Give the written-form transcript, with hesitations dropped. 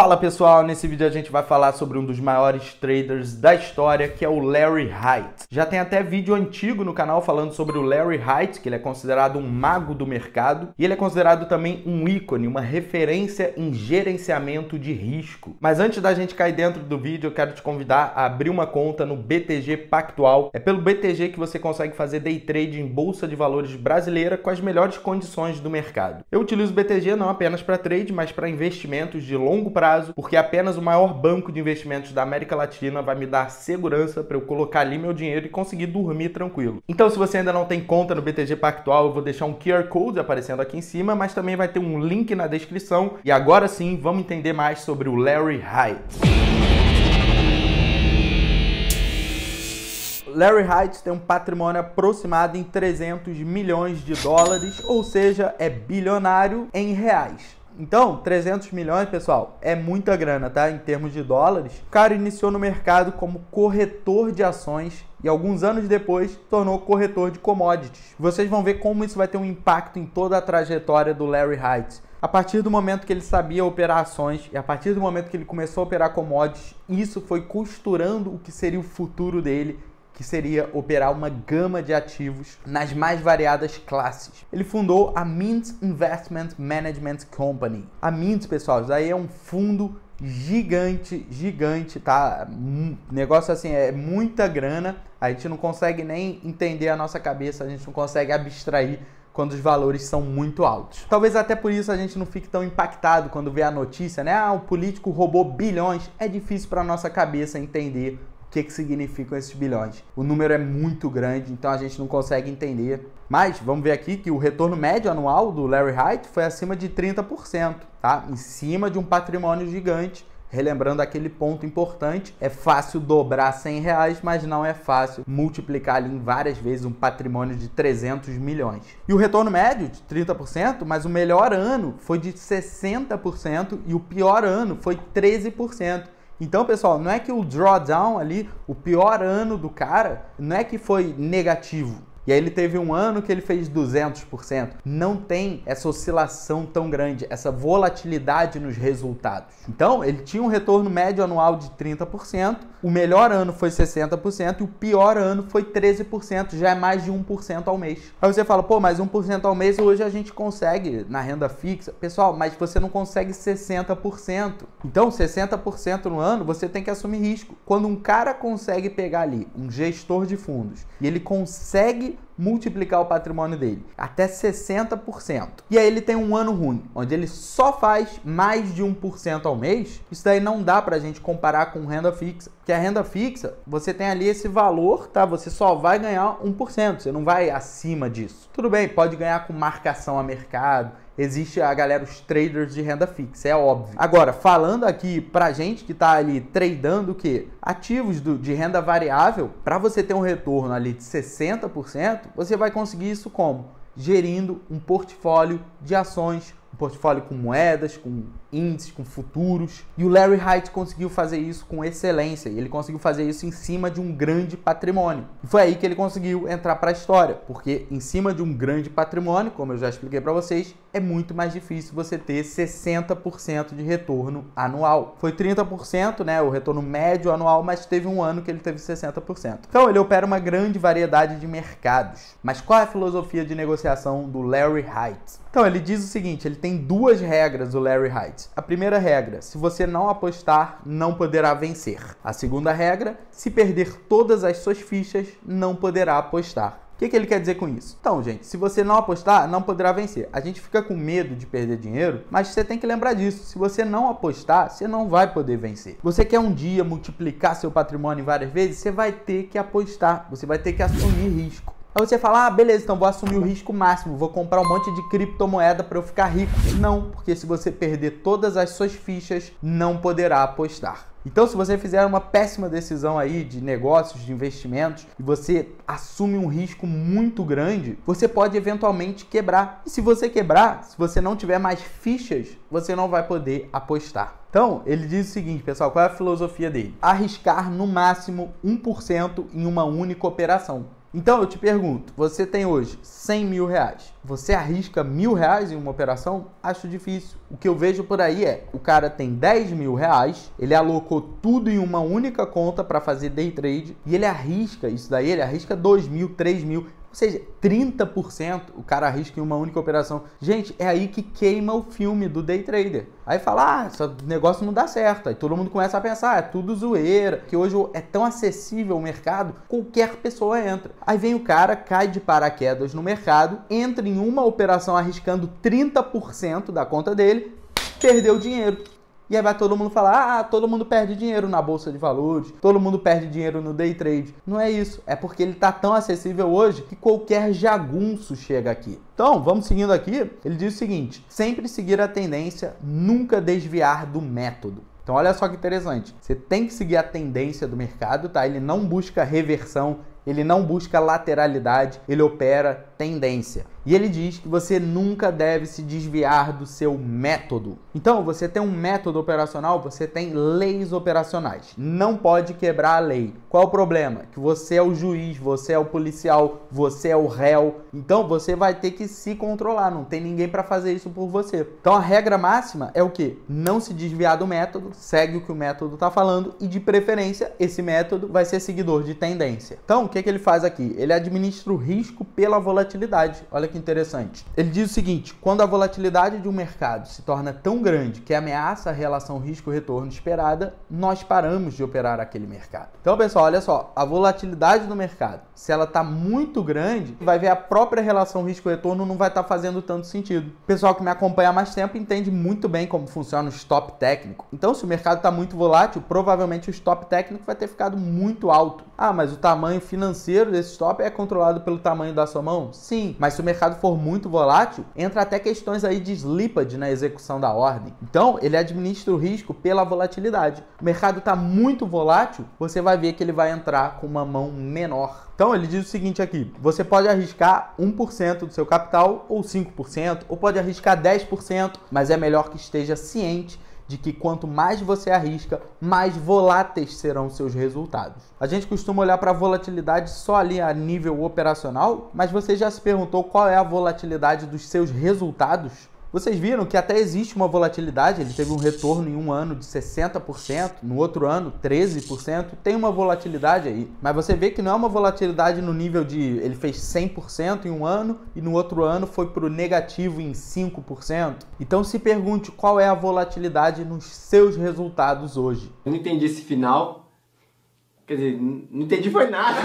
Fala pessoal, nesse vídeo a gente vai falar sobre um dos maiores traders da história, que é o Larry Hite. Já tem até vídeo antigo no canal falando sobre o Larry Hite, que ele é considerado um mago do mercado, e ele é considerado também um ícone, uma referência em gerenciamento de risco. Mas antes da gente cair dentro do vídeo, eu quero te convidar a abrir uma conta no BTG Pactual. É pelo BTG que você consegue fazer day trade em bolsa de valores brasileira com as melhores condições do mercado. Eu utilizo o BTG não apenas para trade, mas para investimentos de longo prazo, porque apenas o maior banco de investimentos da América Latina vai me dar segurança para eu colocar ali meu dinheiro e conseguir dormir tranquilo. Então, se você ainda não tem conta no BTG Pactual, eu vou deixar um QR Code aparecendo aqui em cima, mas também vai ter um link na descrição. E agora sim, vamos entender mais sobre o Larry Hite. Larry Hite tem um patrimônio aproximado em 300 milhões de dólares, ou seja, é bilionário em reais. Então, 300 milhões, pessoal, é muita grana, tá? Em termos de dólares. O cara iniciou no mercado como corretor de ações e alguns anos depois se tornou corretor de commodities. Vocês vão ver como isso vai ter um impacto em toda a trajetória do Larry Hite. A partir do momento que ele sabia operar ações e a partir do momento que ele começou a operar commodities, isso foi costurando o que seria o futuro dele, que seria operar uma gama de ativos nas mais variadas classes. Ele fundou a Mint Investment Management Company. A Mint, pessoal, isso aí é um fundo gigante, tá? Negócio assim, é muita grana, a gente não consegue nem entender a nossa cabeça, a gente não consegue abstrair quando os valores são muito altos. Talvez até por isso a gente não fique tão impactado quando vê a notícia, né? Ah, o político roubou bilhões. É difícil para nossa cabeça entender o que significam esses bilhões. O número é muito grande, então a gente não consegue entender. Mas vamos ver aqui que o retorno médio anual do Larry Hite foi acima de 30%, tá? Em cima de um patrimônio gigante. Relembrando aquele ponto importante, é fácil dobrar 100 reais, mas não é fácil multiplicar ali em várias vezes um patrimônio de 300 milhões. E o retorno médio de 30%, mas o melhor ano foi de 60% e o pior ano foi 13%. Então, pessoal, não é que o drawdown ali, o pior ano do cara, não é que foi negativo. E aí ele teve um ano que ele fez 200%. Não tem essa oscilação tão grande, essa volatilidade nos resultados. Então, ele tinha um retorno médio anual de 30%, o melhor ano foi 60% e o pior ano foi 13%, já é mais de 1% ao mês. Aí você fala, pô, mas 1% ao mês hoje a gente consegue na renda fixa. Pessoal, mas você não consegue 60%. Então, 60% no ano, você tem que assumir risco. Quando um cara consegue pegar ali um gestor de fundos e ele consegue multiplicar o patrimônio dele até 60%. E aí ele tem um ano ruim, onde ele só faz mais de 1% ao mês. Isso daí não dá pra gente comparar com renda fixa, porque a renda fixa, você tem ali esse valor, tá? Você só vai ganhar 1%, você não vai acima disso. Tudo bem, pode ganhar com marcação a mercado, existe a galera, os traders de renda fixa, é óbvio. Agora, falando aqui pra gente que tá ali tradando o quê? Ativos de renda variável, para você ter um retorno ali de 60%, você vai conseguir isso como? Gerindo um portfólio de ações, um portfólio com moedas, com índices, com futuros. E o Larry Hite conseguiu fazer isso com excelência. E ele conseguiu fazer isso em cima de um grande patrimônio. E foi aí que ele conseguiu entrar para a história. Porque em cima de um grande patrimônio, como eu já expliquei para vocês, é muito mais difícil você ter 60% de retorno anual. Foi 30%, né, o retorno médio anual, mas teve um ano que ele teve 60%. Então ele opera uma grande variedade de mercados. Mas qual é a filosofia de negociação do Larry Hite? Então ele diz o seguinte, ele tem duas regras, o Larry Hite. A primeira regra, se você não apostar, não poderá vencer. A segunda regra, se perder todas as suas fichas, não poderá apostar. O que ele quer dizer com isso? Então, gente, se você não apostar, não poderá vencer. A gente fica com medo de perder dinheiro, mas você tem que lembrar disso. Se você não apostar, você não vai poder vencer. Você quer um dia multiplicar seu patrimônio várias vezes, você vai ter que apostar, você vai ter que assumir risco. Aí você fala, ah, beleza, então vou assumir o risco máximo, vou comprar um monte de criptomoeda para eu ficar rico. Não, porque se você perder todas as suas fichas, não poderá apostar. Então, se você fizer uma péssima decisão aí de negócios, de investimentos, e você assume um risco muito grande, você pode eventualmente quebrar. E se você quebrar, se você não tiver mais fichas, você não vai poder apostar. Então, ele diz o seguinte, pessoal, qual é a filosofia dele? Arriscar no máximo 1% em uma única operação. Então eu te pergunto, você tem hoje 100 mil reais, você arrisca R$1.000 em uma operação? Acho difícil. O que eu vejo por aí é, o cara tem 10 mil reais, ele alocou tudo em uma única conta para fazer day trade e ele arrisca isso daí, ele arrisca 2 mil, 3 mil, ou seja, 30% o cara arrisca em uma única operação. Gente, é aí que queima o filme do day trader. Aí fala, esse negócio não dá certo. Aí todo mundo começa a pensar, é tudo zoeira, que hoje é tão acessível o mercado, qualquer pessoa entra. Aí vem o cara, cai de paraquedas no mercado, entra em uma operação arriscando 30% da conta dele, perdeu dinheiro. E aí vai todo mundo falar, todo mundo perde dinheiro na bolsa de valores, todo mundo perde dinheiro no day trade. Não é isso, é porque ele está tão acessível hoje que qualquer jagunço chega aqui. Então, vamos seguindo aqui, ele diz o seguinte, sempre seguir a tendência, nunca desviar do método. Então olha só que interessante, você tem que seguir a tendência do mercado, tá? Ele não busca reversão, ele não busca lateralidade, ele opera tendência. E ele diz que você nunca deve se desviar do seu método. Então, você tem um método operacional, você tem leis operacionais. Não pode quebrar a lei. Qual o problema? Que você é o juiz, você é o policial, você é o réu. Então, você vai ter que se controlar. Não tem ninguém para fazer isso por você. Então, a regra máxima é o quê? Não se desviar do método, segue o que o método está falando e, de preferência, esse método vai ser seguidor de tendência. Então, o que ele faz aqui? Ele administra o risco pela volatilidade. Olha que interessante. Ele diz o seguinte, quando a volatilidade de um mercado se torna tão grande que ameaça a relação risco-retorno esperada, nós paramos de operar aquele mercado. Então, pessoal, olha só, a volatilidade do mercado, se ela está muito grande, vai ver a própria relação risco-retorno não vai estar fazendo tanto sentido. O pessoal que me acompanha há mais tempo entende muito bem como funciona o stop técnico. Então, se o mercado está muito volátil, provavelmente o stop técnico vai ter ficado muito alto. Mas o tamanho financeiro desse stop é controlado pelo tamanho da sua mão? Sim, mas se o mercado for muito volátil, entra até questões aí de slippage na execução da ordem. Então, ele administra o risco pela volatilidade. O mercado está muito volátil, você vai ver que ele vai entrar com uma mão menor. Então, ele diz o seguinte aqui, você pode arriscar 1% do seu capital ou 5%, ou pode arriscar 10%, mas é melhor que esteja ciente de que quanto mais você arrisca, mais voláteis serão seus resultados. A gente costuma olhar para a volatilidade só ali a nível operacional, mas você já se perguntou qual é a volatilidade dos seus resultados? Vocês viram que até existe uma volatilidade, ele teve um retorno em um ano de 60%, no outro ano 13%, tem uma volatilidade aí. Mas você vê que não é uma volatilidade no nível de ele fez 100% em um ano e no outro ano foi para o negativo em 5%. Então se pergunte qual é a volatilidade nos seus resultados hoje. Eu não entendi esse final, quer dizer, não entendi foi nada.